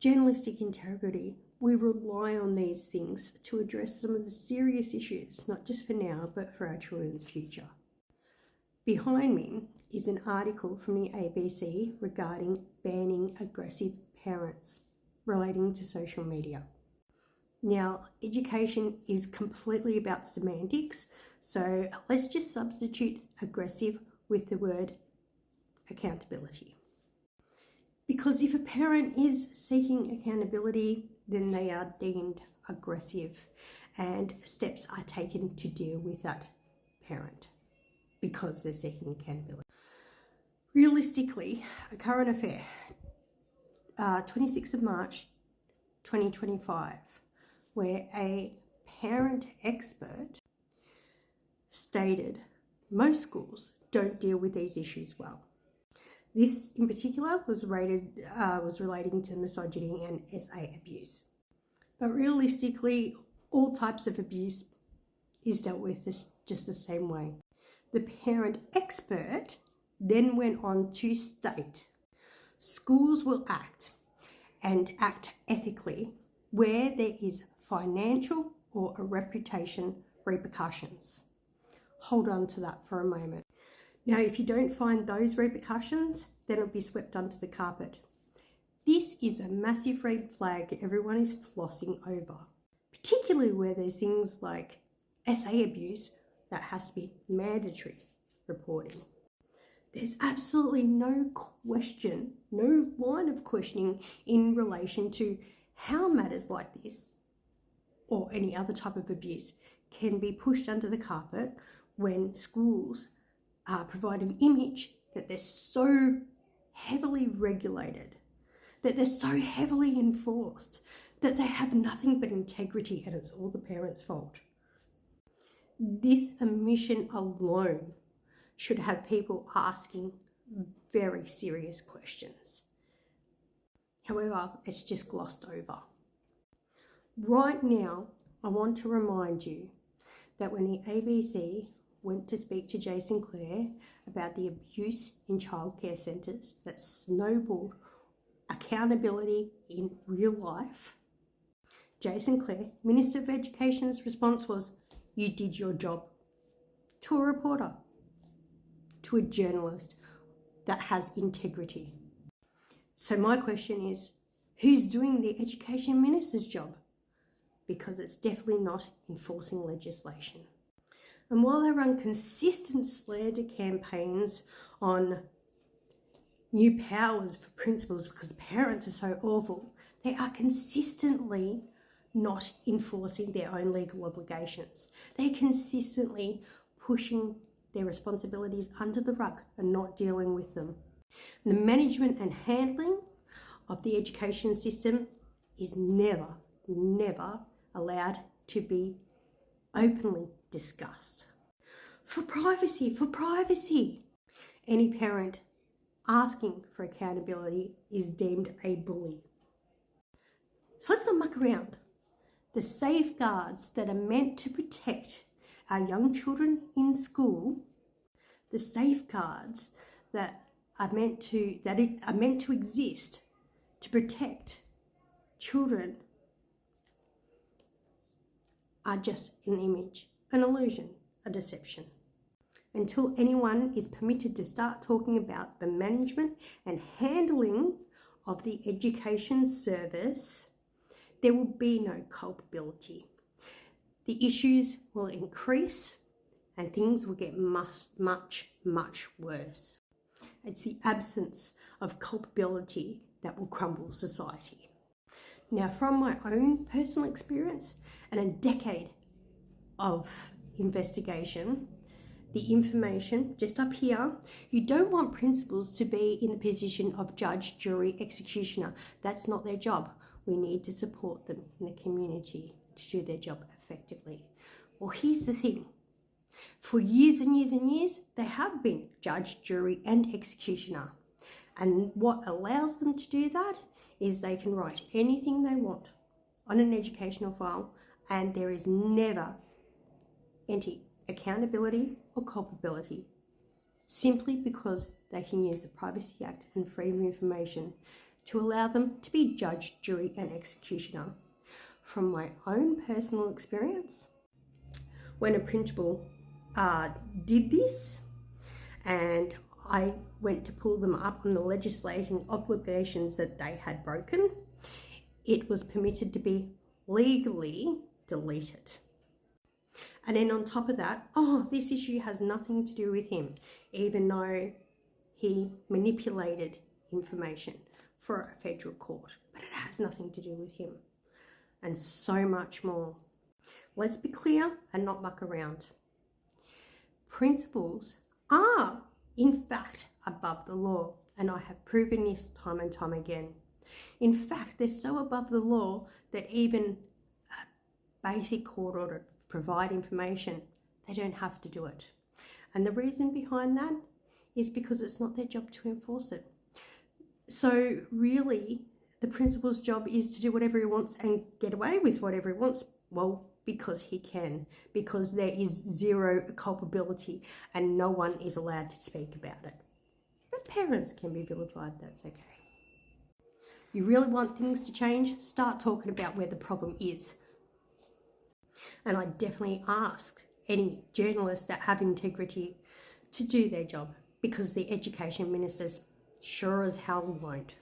Journalistic integrity. We rely on these things to address some of the serious issues, not just for now, but for our children's future. Behind me is an article from the ABC regarding banning aggressive parents relating to social media. Now, education is completely about semantics, so let's just substitute aggressive with the word accountability. Because if a parent is seeking accountability, then they are deemed aggressive and steps are taken to deal with that parent because they're seeking accountability. Realistically, a current affair, 26th of March 2025, where a parent expert stated most schools don't deal with these issues well. This in particular was relating to misogyny and SA abuse. But realistically, all types of abuse is dealt with just the same way. The parent expert then went on to state, schools will act and act ethically where there is financial or a reputation repercussions. Hold on to that for a moment. Now, if you don't find those repercussions, then it'll be swept under the carpet. This is a massive red flag everyone is flossing over, particularly where there's things like SA abuse that has to be mandatory reporting. There's absolutely no question, no line of questioning in relation to how matters like this or any other type of abuse can be pushed under the carpet when schools provide an image that they're so heavily regulated, that they're so heavily enforced, that they have nothing but integrity and it's all the parents' fault. This omission alone should have people asking very serious questions. However, it's just glossed over. Right now, I want to remind you that when the ABC went to speak to Jason Clare about the abuse in childcare centres that snowballed accountability in real life, Jason Clare, Minister of Education's response was, "You did your job," to a reporter, to a journalist that has integrity. So my question is, who's doing the Education Minister's job? Because it's definitely not enforcing legislation. And while they run consistent slander campaigns on new powers for principals because parents are so awful, they are consistently not enforcing their own legal obligations. They're consistently pushing their responsibilities under the rug and not dealing with them. The management and handling of the education system is never allowed to be openly discussed. For privacy. Any parent asking for accountability is deemed a bully. So let's not muck around. The safeguards that are meant to protect our young children in school, the safeguards that are meant to exist to protect children are just an image, an illusion, a deception. Until anyone is permitted to start talking about the management and handling of the education service, there will be no culpability. The issues will increase and things will get much worse. It's the absence of culpability that will crumble society. Now, from my own personal experience and a decade of investigation, the information just up here, you don't want principals to be in the position of judge, jury, executioner. That's not their job. We need to support them in the community to do their job effectively. Well, here's the thing. For years and years, they have been judge, jury, and executioner. And what allows them to do that is they can write anything they want on an educational file, and there is never any accountability or culpability, simply because they can use the Privacy Act and Freedom of Information to allow them to be judge, jury and executioner. From my own personal experience, when a principal did this and I went to pull them up on the legislating obligations that they had broken, it was permitted to be legally deleted. And then on top of that, this issue has nothing to do with him, even though he manipulated information for a federal court, but it has nothing to do with him, and so much more. Let's be clear and not muck around. Principals are, in fact, above the law, and I have proven this time and time again. In fact, they're so above the law that even a basic court order to provide information, they don't have to do it. And the reason behind that is because it's not their job to enforce it. So really, the principal's job is to do whatever he wants and get away with whatever he wants. Well, because he can, because there is zero culpability and no one is allowed to speak about it. But parents can be vilified, that's okay. You really want things to change? Start talking about where the problem is. And I definitely ask any journalists that have integrity to do their job, because the education ministers sure as hell won't.